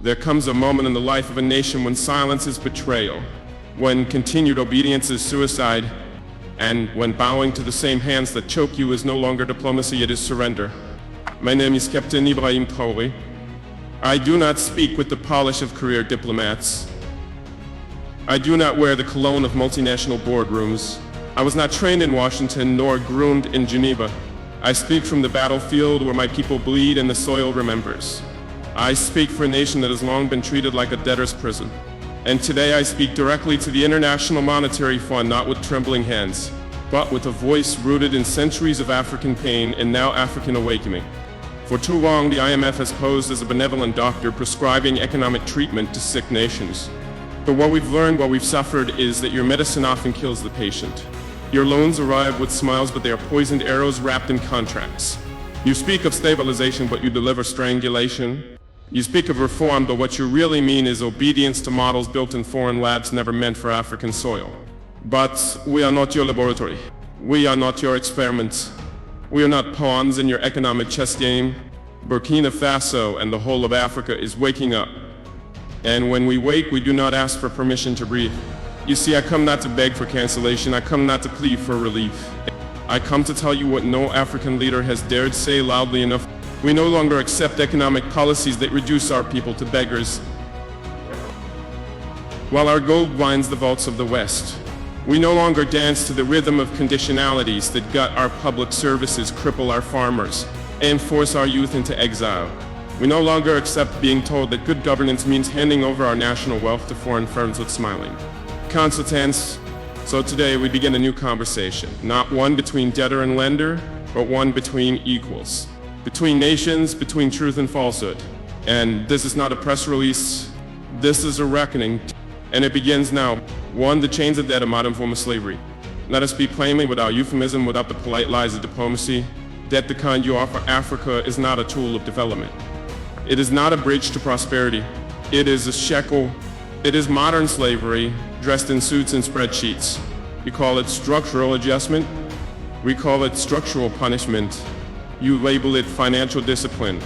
There comes a moment in the life of a nation when silence is betrayal, when continued obedience is suicide, and when bowing to the same hands that choke you is no longer diplomacy, it is surrender. My name is Captain Ibrahim Traoré. I do not speak with the polish of career diplomats. I do not wear the cologne of multinational boardrooms. I was not trained in Washington nor groomed in Geneva. I speak from the battlefield where my people bleed and the soil remembers. I speak for a nation that has long been treated like a debtor's prison. And today I speak directly to the International Monetary Fund, not with trembling hands, but with a voice rooted in centuries of African pain and now African awakening. For too long, the IMF has posed as a benevolent doctor prescribing economic treatment to sick nations. But what we've learned, what we've suffered, is that your medicine often kills the patient. Your loans arrive with smiles, but they are poisoned arrows wrapped in contracts. You speak of stabilization, but you deliver strangulation. You speak of reform, but what you really mean is obedience to models built in foreign labs never meant for African soil. But we are not your laboratory. We are not your experiments. We are not pawns in your economic chess game. Burkina Faso and the whole of Africa is waking up. And when we wake, we do not ask for permission to breathe. You see, I come not to beg for cancellation. I come not to plead for relief. I come to tell you what no African leader has dared say loudly enough. We no longer accept economic policies that reduce our people to beggars. While our gold lines the vaults of the West, we no longer dance to the rhythm of conditionalities that gut our public services, cripple our farmers, and force our youth into exile. We no longer accept being told that good governance means handing over our national wealth to foreign firms with smiling consultants. So today we begin a new conversation, not one between debtor and lender, but one between equals. Between nations, between truth and falsehood. And this is not a press release, this is a reckoning, and it begins now. One, the chains of debt, a modern form of slavery. Let us speak plainly without euphemism, without the polite lies of diplomacy. Debt, the kind you offer Africa, is not a tool of development. It is not a bridge to prosperity. It is a shekel. It is modern slavery, dressed in suits and spreadsheets. You call it structural adjustment. We call it structural punishment. You label it financial discipline.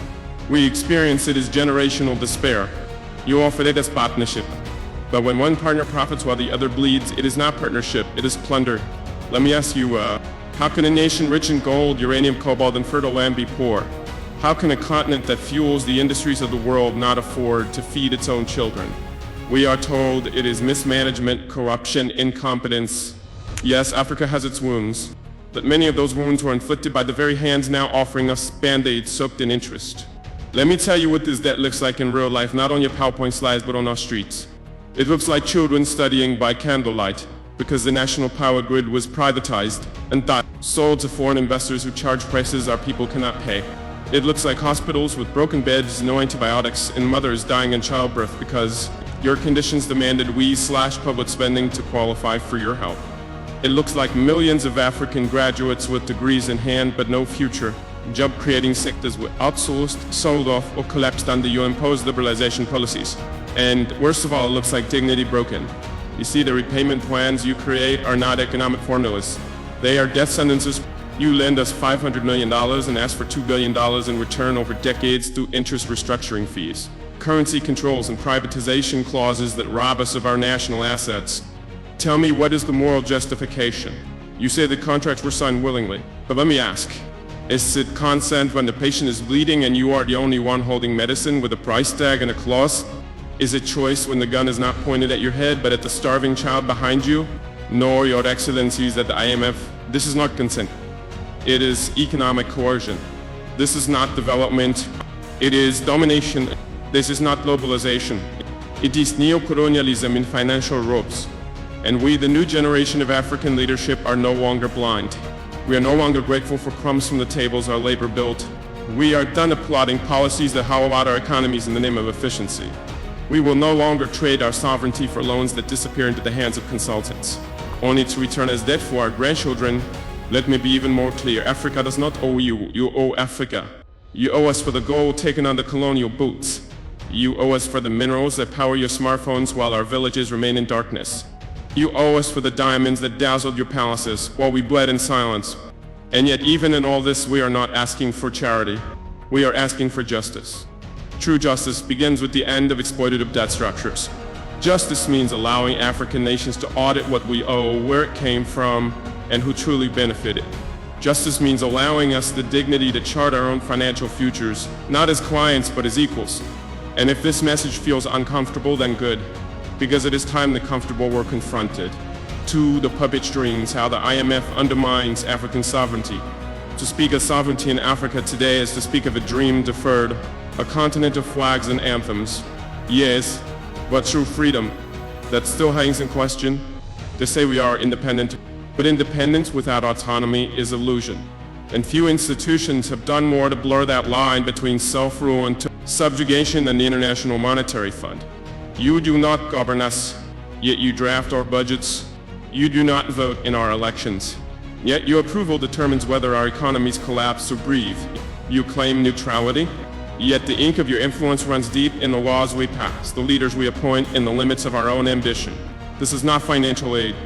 We experience it as generational despair. You offer it as partnership. But when one partner profits while the other bleeds, it is not partnership, it is plunder. Let me ask you, how can a nation rich in gold, uranium, cobalt, and fertile land be poor? How can a continent that fuels the industries of the world not afford to feed its own children? We are told it is mismanagement, corruption, incompetence. Yes, Africa has its wounds, but many of those wounds were inflicted by the very hands now offering us band-aids soaked in interest. Let me tell you what this debt looks like in real life, not on your PowerPoint slides, but on our streets. It looks like children studying by candlelight because the national power grid was privatized and sold to foreign investors who charge prices our people cannot pay. It looks like hospitals with broken beds, no antibiotics, and mothers dying in childbirth because your conditions demanded we/public spending to qualify for your help. It looks like millions of African graduates with degrees in hand but no future, job-creating sectors were outsourced, sold off, or collapsed under your imposed liberalization policies. And worst of all, it looks like dignity broken. You see, the repayment plans you create are not economic formulas. They are death sentences. You lend us $500 million and ask for $2 billion in return over decades through interest restructuring fees, currency controls, and privatization clauses that rob us of our national assets. Tell me, what is the moral justification? You say the contracts were signed willingly, but let me ask, is it consent when the patient is bleeding and you are the only one holding medicine with a price tag and a clause? Is it choice when the gun is not pointed at your head but at the starving child behind you? No, Your Excellencies at the IMF, this is not consent. It is economic coercion. This is not development. It is domination. This is not globalization. It is neocolonialism in financial robes. And we, the new generation of African leadership, are no longer blind. We are no longer grateful for crumbs from the tables our labor built. We are done applauding policies that hollow out our economies in the name of efficiency. We will no longer trade our sovereignty for loans that disappear into the hands of consultants, only to return as debt for our grandchildren. Let me be even more clear. Africa does not owe you. You owe Africa. You owe us for the gold taken on the colonial boots. You owe us for the minerals that power your smartphones while our villages remain in darkness. You owe us for the diamonds that dazzled your palaces while we bled in silence. And yet, even in all this, we are not asking for charity. We are asking for justice. True justice begins with the end of exploitative debt structures. Justice means allowing African nations to audit what we owe, where it came from, and who truly benefited. Justice means allowing us the dignity to chart our own financial futures, not as clients but as equals. And if this message feels uncomfortable, then good, because it is time the comfortable were confronted. To the puppet strings, how the IMF undermines African sovereignty. To speak of sovereignty in Africa today is to speak of a dream deferred, a continent of flags and anthems. Yes, but true freedom, that still hangs in question. They say we are independent, but independence without autonomy is illusion. And few institutions have done more to blur that line between self-rule and subjugation than the International Monetary Fund. You do not govern us, yet you draft our budgets. You do not vote in our elections, yet your approval determines whether our economies collapse or breathe. You claim neutrality, yet the ink of your influence runs deep in the laws we pass, the leaders we appoint, and the limits of our own ambition. This is not financial aid.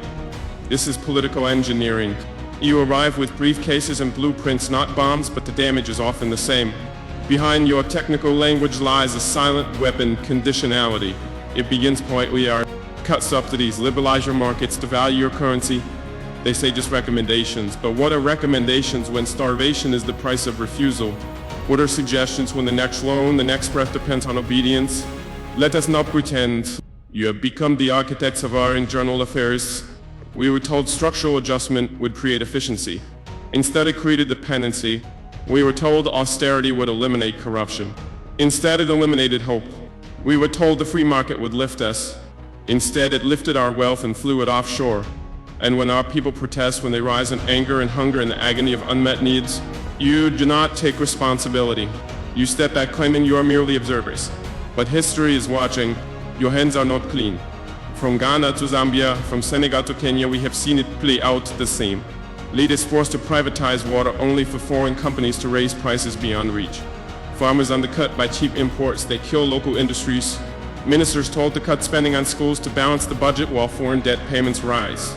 This is political engineering. You arrive with briefcases and blueprints, not bombs, but the damage is often the same. Behind your technical language lies a silent weapon, conditionality. It begins politely: cut subsidies, liberalize your markets, devalue your currency. They say just recommendations, but what are recommendations when starvation is the price of refusal? What are suggestions when the next loan, the next breath depends on obedience? Let us not pretend. You have become the architects of our internal affairs. We were told structural adjustment would create efficiency. Instead, it created dependency. We were told austerity would eliminate corruption. Instead, it eliminated hope. We were told the free market would lift us. Instead, it lifted our wealth and flew it offshore. And when our people protest, when they rise in anger and hunger and the agony of unmet needs, you do not take responsibility. You step back claiming you are merely observers. But history is watching. Your hands are not clean. From Ghana to Zambia, from Senegal to Kenya, we have seen it play out the same. Leaders forced to privatize water only for foreign companies to raise prices beyond reach. Farmers undercut by cheap imports, they kill local industries. Ministers told to cut spending on schools to balance the budget while foreign debt payments rise.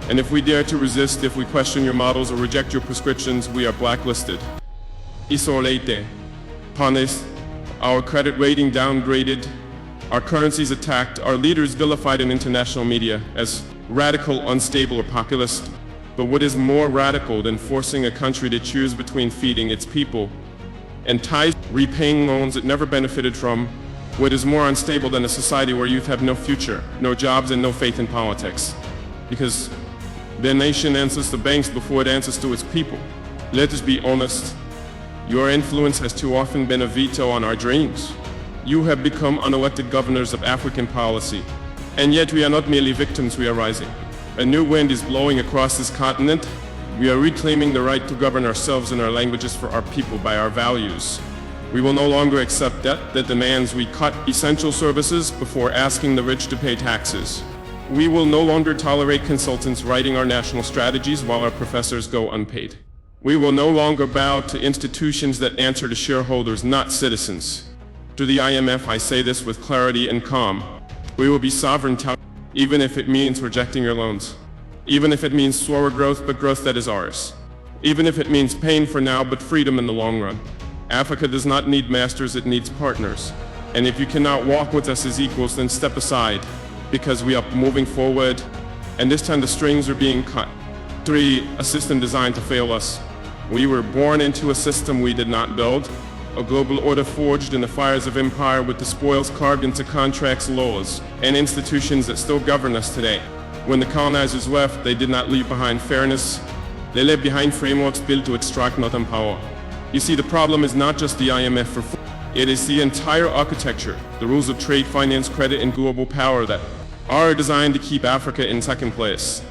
And if we dare to resist, if we question your models or reject your prescriptions, we are blacklisted. Isolate, punished, our credit rating downgraded, our currencies attacked, our leaders vilified in international media as radical, unstable, or populist. But what is more radical than forcing a country to choose between feeding its people and repaying loans it never benefited from? What is more unstable than a society where youth have no future, no jobs, and no faith in politics? Because their nation answers to banks before it answers to its people. Let us be honest. Your influence has too often been a veto on our dreams. You have become unelected governors of African policy. And yet we are not merely victims, we are rising. A new wind is blowing across this continent. We are reclaiming the right to govern ourselves and our languages for our people by our values. We will no longer accept debt that demands we cut essential services before asking the rich to pay taxes. We will no longer tolerate consultants writing our national strategies while our professors go unpaid. We will no longer bow to institutions that answer to shareholders, not citizens. To the IMF, I say this with clarity and calm. We will be sovereign, even if it means rejecting your loans. Even if it means slower growth, but growth that is ours. Even if it means pain for now, but freedom in the long run. Africa does not need masters, it needs partners. And if you cannot walk with us as equals, then step aside, because we are moving forward, and this time the strings are being cut. 3. A system designed to fail us. We were born into a system we did not build, a global order forged in the fires of empire with the spoils carved into contracts, laws, and institutions that still govern us today. When the colonizers left, they did not leave behind fairness. They left behind frameworks built to extract, not empower. You see, the problem is not just the IMF it is the entire architecture, the rules of trade, finance, credit, and global power that are designed to keep Africa in second place.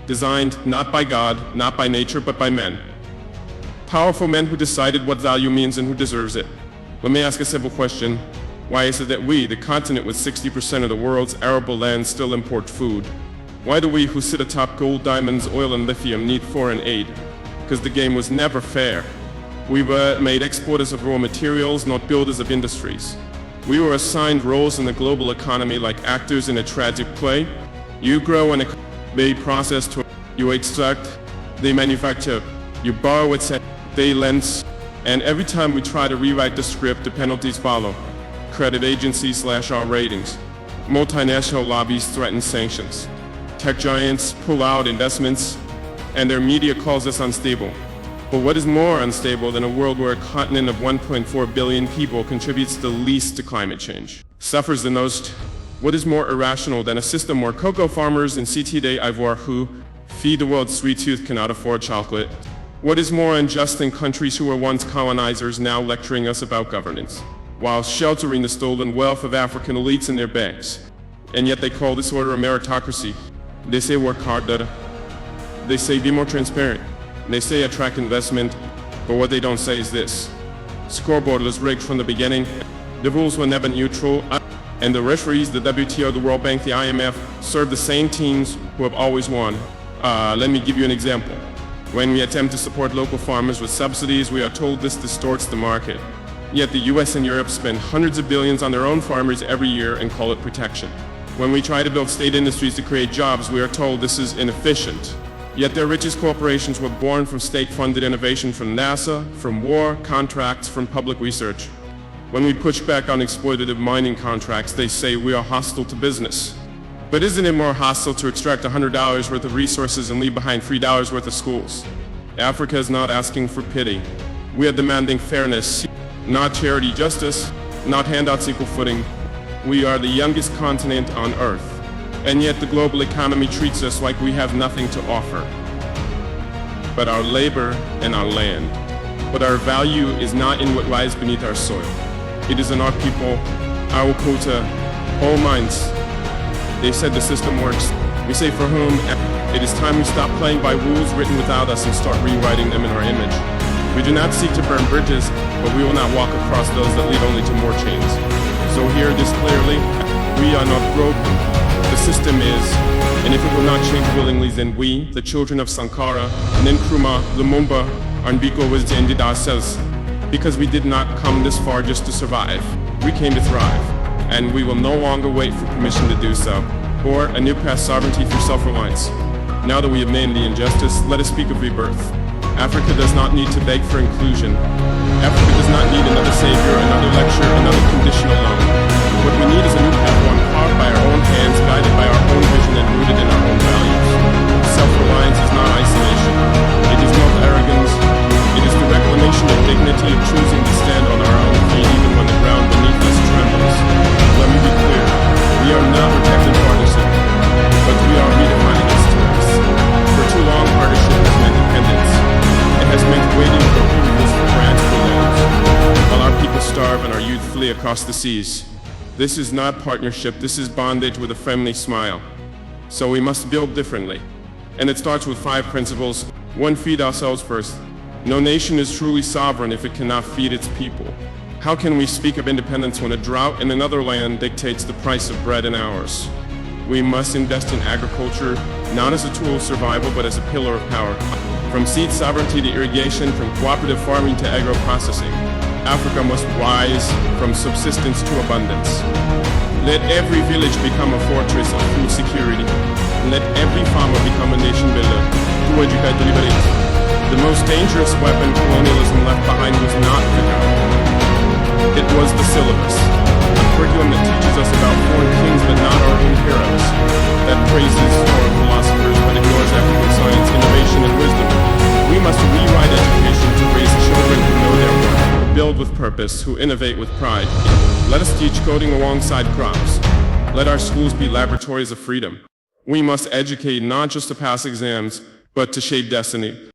Designed not by God, not by nature, but by men. Powerful men who decided what value means and who deserves it. Let me ask a simple question. Why is it that we, the continent with 60% of the world's arable land, still import food? Why do we who sit atop gold, diamonds, oil, and lithium need foreign aid? Because the game was never fair. We were made exporters of raw materials, not builders of industries. We were assigned roles in the global economy like actors in a tragic play. You grow and they process, you extract, they manufacture, you borrow, etc. They lend, and every time we try to rewrite the script, the penalties follow. credit agencies slash our ratings. Multinational lobbies threaten sanctions. Tech giants pull out investments, and their media calls us unstable. But what is more unstable than a world where a continent of 1.4 billion people contributes the least to climate change, suffers the most? What is more irrational than a system where cocoa farmers in Cité d'Ivoire who feed the world's sweet tooth cannot afford chocolate? What is more unjust than countries who were once colonizers now lecturing us about governance, while sheltering the stolen wealth of African elites in their banks? And yet they call this order a meritocracy. They say work harder. They say be more transparent. They say attract investment, but what they don't say is this. Scoreboard was rigged from the beginning. The rules were never neutral, and the referees, the WTO, the World Bank, the IMF, serve the same teams who have always won. Let me give you an example. When we attempt to support local farmers with subsidies, we are told this distorts the market. Yet the US and Europe spend hundreds of billions on their own farmers every year and call it protection. When we try to build state industries to create jobs, we are told this is inefficient. Yet their richest corporations were born from state-funded innovation from NASA, from war, contracts, from public research. When we push back on exploitative mining contracts, they say we are hostile to business. But isn't it more hostile to extract $100 worth of resources and leave behind $3 worth of schools? Africa is not asking for pity. We are demanding fairness, not charity justice, not handouts equal footing. We are the youngest continent on Earth. And yet the global economy treats us like we have nothing to offer but our labor and our land. But our value is not in what lies beneath our soil. It is in our people, our quota, all minds. They said the system works. We say for whom? It is time we stop playing by rules written without us and start rewriting them in our image. We do not seek to burn bridges, but we will not walk across those that lead only to more chains. So hear this clearly, we are not broken. The system is, and if it will not change willingly, then we, the children of Sankara, Nkrumah, Lumumba, and Biko was ended ourselves. Because we did not come this far just to survive. We came to thrive. And we will no longer wait for permission to do so, or a new past sovereignty through self-reliance. Now that we have named the injustice, let us speak of rebirth. Africa does not need to beg for inclusion. Africa does not need another savior, another lecture, another conditional loan. What we need is a new path, one carved by our own hands, guided by our own vision and rooted in our own values. Self-reliance is not isolation. It is not arrogance. It is the reclamation of dignity of choosing to stand on our own feet even when the ground beneath us trembles. Let me be clear. We are not protecting partnership, but we are redefining its terms. For too long, partnership has meant dependence. It has meant waiting for approvals for grants for loans, while our people starve and our youth flee across the seas. This is not partnership, this is bondage with a friendly smile. So we must build differently. And it starts with 5 principles. 1, feed ourselves first. No nation is truly sovereign if it cannot feed its people. How can we speak of independence when a drought in another land dictates the price of bread in ours? We must invest in agriculture, not as a tool of survival, but as a pillar of power. From seed sovereignty to irrigation, from cooperative farming to agro-processing, Africa must rise from subsistence to abundance. Let every village become a fortress of food security. Let every farmer become a nation builder. To educate, to liberate. The most dangerous weapon colonialism left behind was not the government. It was the syllabus. A curriculum that teaches us about foreign kings but not our own heroes. That praises foreign philosophers but ignores African science, innovation, and wisdom. We must rewrite education to raise children who know their worth, build with purpose, who innovate with pride. Let us teach coding alongside crops. Let our schools be laboratories of freedom. We must educate not just to pass exams, but to shape destiny.